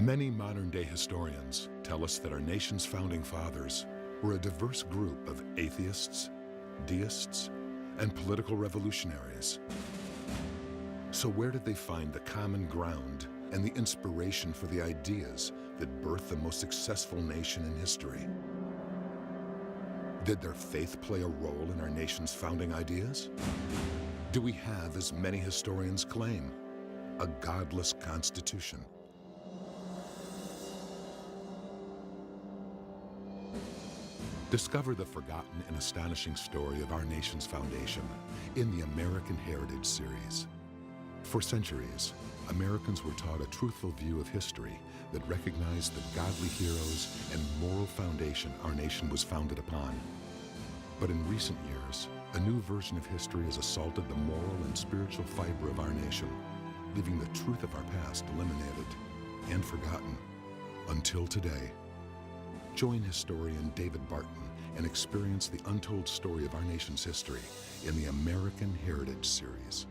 Many modern-day historians tell us that our nation's founding fathers were a diverse group of atheists, deists, and political revolutionaries. So where did they find the common ground and the inspiration for the ideas that birthed the most successful nation in history? Did their faith play a role in our nation's founding ideas? Do we have, as many historians claim, a godless constitution? Discover the forgotten and astonishing story of our nation's foundation in the American Heritage series. For centuries, Americans were taught a truthful view of history that recognized the godly heroes and moral foundation our nation was founded upon. But in recent years, a new version of history has assaulted the moral and spiritual fiber of our nation, leaving the truth of our past eliminated and forgotten until today. Join historian David Barton and experience the untold story of our nation's history in the American Heritage series.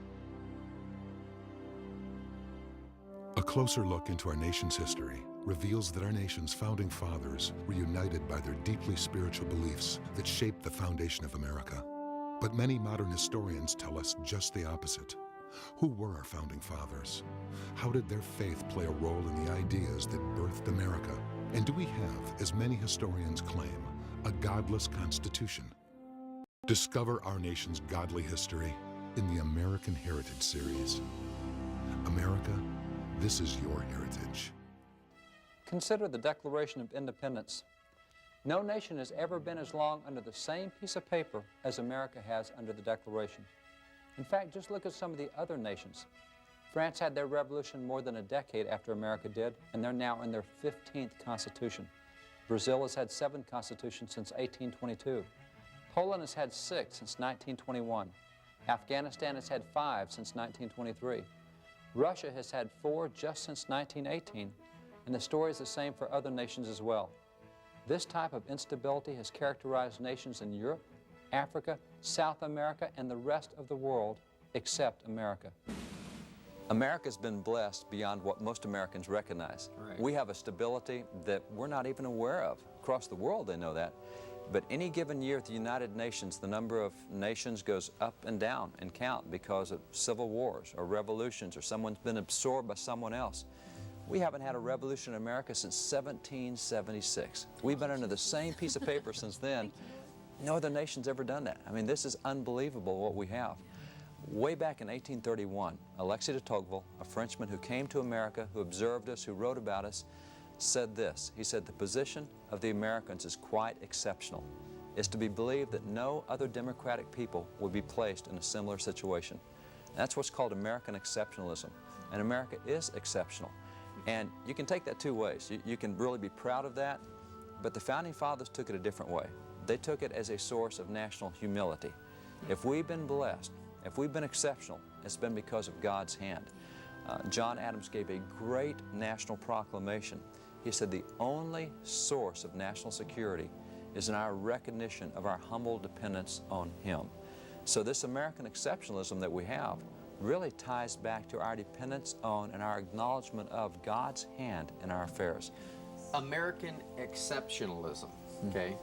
A closer look into our nation's history reveals that our nation's founding fathers were united by their deeply spiritual beliefs that shaped the foundation of America. But many modern historians tell us just the opposite. Who were our founding fathers? How did their faith play a role in the ideas that birthed America? And do we have, as many historians claim, a godless constitution? Discover our nation's godly history in the American Heritage series. America, this is your heritage. Consider the Declaration of Independence. No nation has ever been as long under the same piece of paper as America has under the Declaration. In fact, just look at some of the other nations. France had their revolution more than a decade after America did, and they're now in their 15th constitution. Brazil has had 7 constitutions since 1822. Poland has had 6 since 1921. Afghanistan has had 5 since 1923. Russia has had 4 just since 1918, and the story is the same for other nations as well. This type of instability has characterized nations in Europe, Africa, South America, and the rest of the world except America. America's been blessed beyond what most Americans recognize. Right. We have a stability that we're not even aware of. Across the world, they know that. But any given year at the United Nations, the number of nations goes up and down in count because of civil wars or revolutions or someone's been absorbed by someone else. We haven't had a revolution in America since 1776. We've been under the same piece of paper since then. No other nation's ever done that. I mean, this is unbelievable what we have. Way back in 1831, Alexis de Tocqueville, a Frenchman who came to America, who observed us, who wrote about us, said this. He said, "The position of the Americans is quite exceptional. It's to be believed that no other democratic people would be placed in a similar situation." That's what's called American exceptionalism. And America is exceptional. And you can take that 2 ways. You can really be proud of that, but the Founding Fathers took it a different way. They took it as a source of national humility. If we've been blessed, if we've been exceptional, it's been because of God's hand. John Adams gave a great national proclamation. He said the only source of national security is in our recognition of our humble dependence on Him. So this American exceptionalism that we have really ties back to our dependence on and our acknowledgement of God's hand in our affairs. American exceptionalism, okay?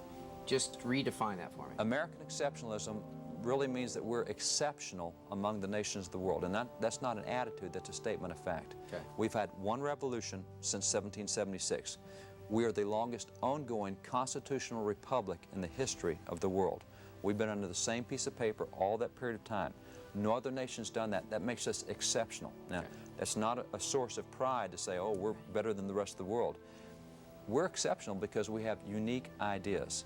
Just redefine that for me. American exceptionalism really means that we're exceptional among the nations of the world, and that's not an attitude, that's a statement of fact. Okay. We've had 1 revolution since 1776. We are the longest ongoing constitutional republic in the history of the world. We've been under the same piece of paper all that period of time. No other nation's done that. That makes us exceptional. Now, Okay. that's not a source of pride to say, oh, we're better than the rest of the world. We're exceptional because we have unique ideas.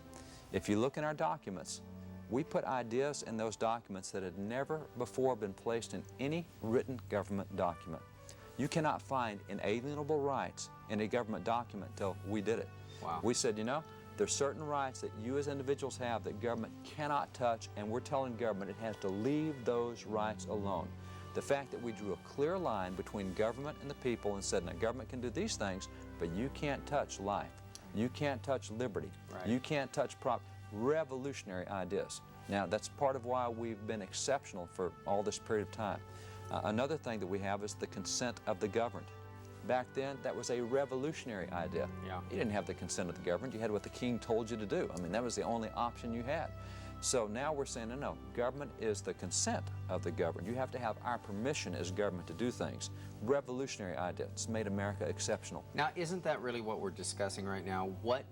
If you look in our documents, we put ideas in those documents that had never before been placed in any written government document. You cannot find inalienable rights in a government document until we did it. Wow. We said, you know, there's certain rights that you as individuals have that government cannot touch, and we're telling government it has to leave those rights alone. The fact that we drew a clear line between government and the people and said, now government can do these things, but you can't touch life. You can't touch liberty. Right. You can't touch revolutionary ideas. Now, that's part of why we've been exceptional for all this period of time. Another thing that we have is the consent of the governed. Back then, that was a revolutionary idea. Yeah. You didn't have the consent of the government. You had what the king told you to do. I mean, that was the only option you had. So now we're saying, no, government is the consent of the governed. You have to have our permission as government to do things. Revolutionary idea. It's made America exceptional. Now, isn't that really what we're discussing right now? What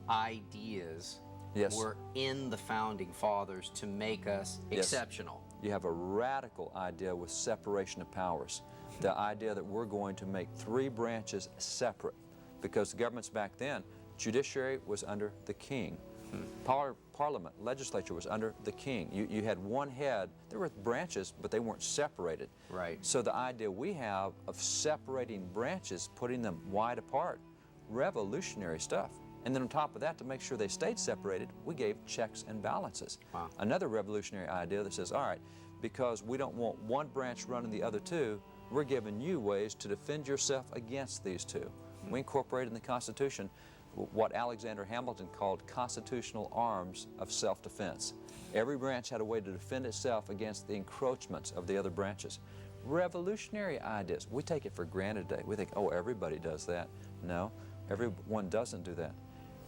ideas Yes. were in the Founding Fathers to make us Yes. exceptional? You have a radical idea with separation of powers. The idea that we're going to make three branches separate, because the governments back then, judiciary was under the king. Parliament, legislature was under the king. You had one head. There were branches, but they weren't separated. Right. So the idea we have of separating branches, putting them wide apart, revolutionary stuff. And then on top of that, to make sure they stayed separated, we gave checks and balances. Wow. Another revolutionary idea that says, all right, because we don't want one branch running the other two, we're giving you ways to defend yourself against these two. We incorporated in the Constitution what Alexander Hamilton called constitutional arms of self-defense. Every branch had a way to defend itself against the encroachments of the other branches. Revolutionary ideas. We take it for granted today. We think, oh, everybody does that. No, everyone doesn't do that.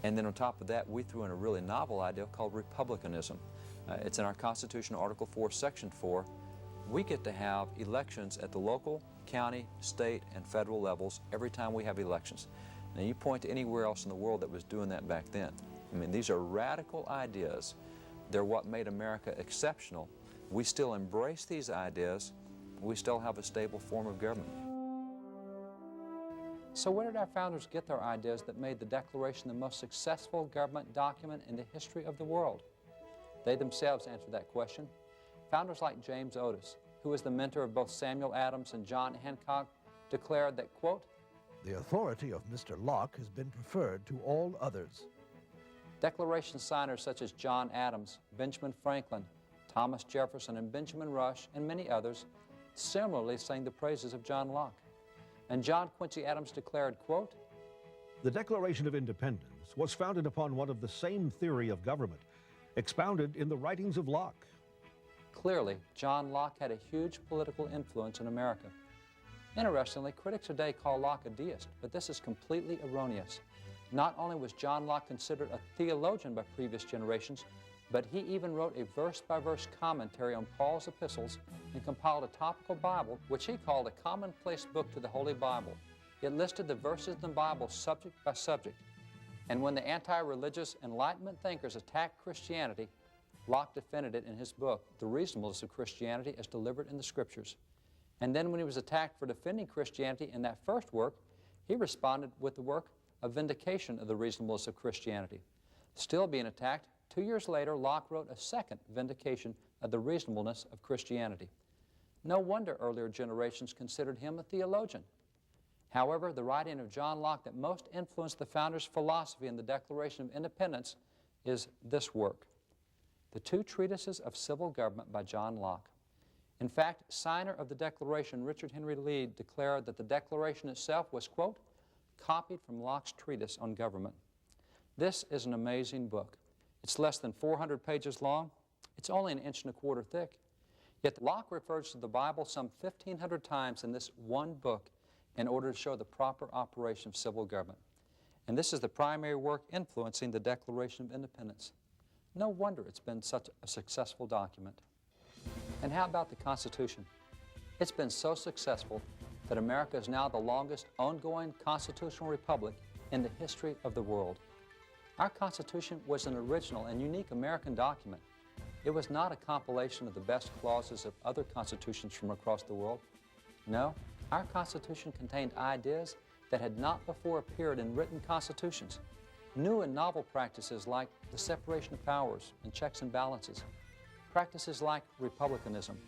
And then on top of that, we threw in a really novel idea called republicanism. It's in our Constitution, Article 4, Section 4. We get to have elections at the local, county, state, and federal levels every time we have elections. Now, you point to anywhere else in the world that was doing that back then. I mean, these are radical ideas. They're what made America exceptional. We still embrace these ideas. We still have a stable form of government. So where did our founders get their ideas that made the Declaration the most successful government document in the history of the world? They themselves answered that question. Founders like James Otis, who was the mentor of both Samuel Adams and John Hancock, declared that, quote, "The authority of Mr. Locke has been preferred to all others." Declaration signers such as John Adams, Benjamin Franklin, Thomas Jefferson, and Benjamin Rush, and many others, similarly sang the praises of John Locke. And John Quincy Adams declared, quote, "The Declaration of Independence was founded upon one of the same theory of government, expounded in the writings of Locke." Clearly, John Locke had a huge political influence in America. Interestingly, critics today call Locke a deist, but this is completely erroneous. Not only was John Locke considered a theologian by previous generations, but he even wrote a verse-by-verse commentary on Paul's epistles and compiled a topical Bible, which he called a commonplace book to the Holy Bible. It listed the verses in the Bible subject by subject. And when the anti-religious Enlightenment thinkers attacked Christianity, Locke defended it in his book, The Reasonableness of Christianity as Delivered in the Scriptures. And then when he was attacked for defending Christianity in that first work, he responded with the work of Vindication of the Reasonableness of Christianity. Still being attacked, 2 years later, Locke wrote a second Vindication of the Reasonableness of Christianity. No wonder earlier generations considered him a theologian. However, the writing of John Locke that most influenced the founders' philosophy in the Declaration of Independence is this work, The Two Treatises of Civil Government by John Locke. In fact, signer of the Declaration, Richard Henry Lee, declared that the Declaration itself was, quote, copied from Locke's treatise on government. This is an amazing book. It's less than 400 pages long. It's only 1.25 inches thick. Yet Locke refers to the Bible some 1,500 times in this one book in order to show the proper operation of civil government. And this is the primary work influencing the Declaration of Independence. No wonder it's been such a successful document. And how about the Constitution? It's been so successful that America is now the longest ongoing constitutional republic in the history of the world. Our Constitution was an original and unique American document. It was not a compilation of the best clauses of other constitutions from across the world. No, our Constitution contained ideas that had not before appeared in written constitutions. New and novel practices like the separation of powers and checks and balances. Practices like republicanism,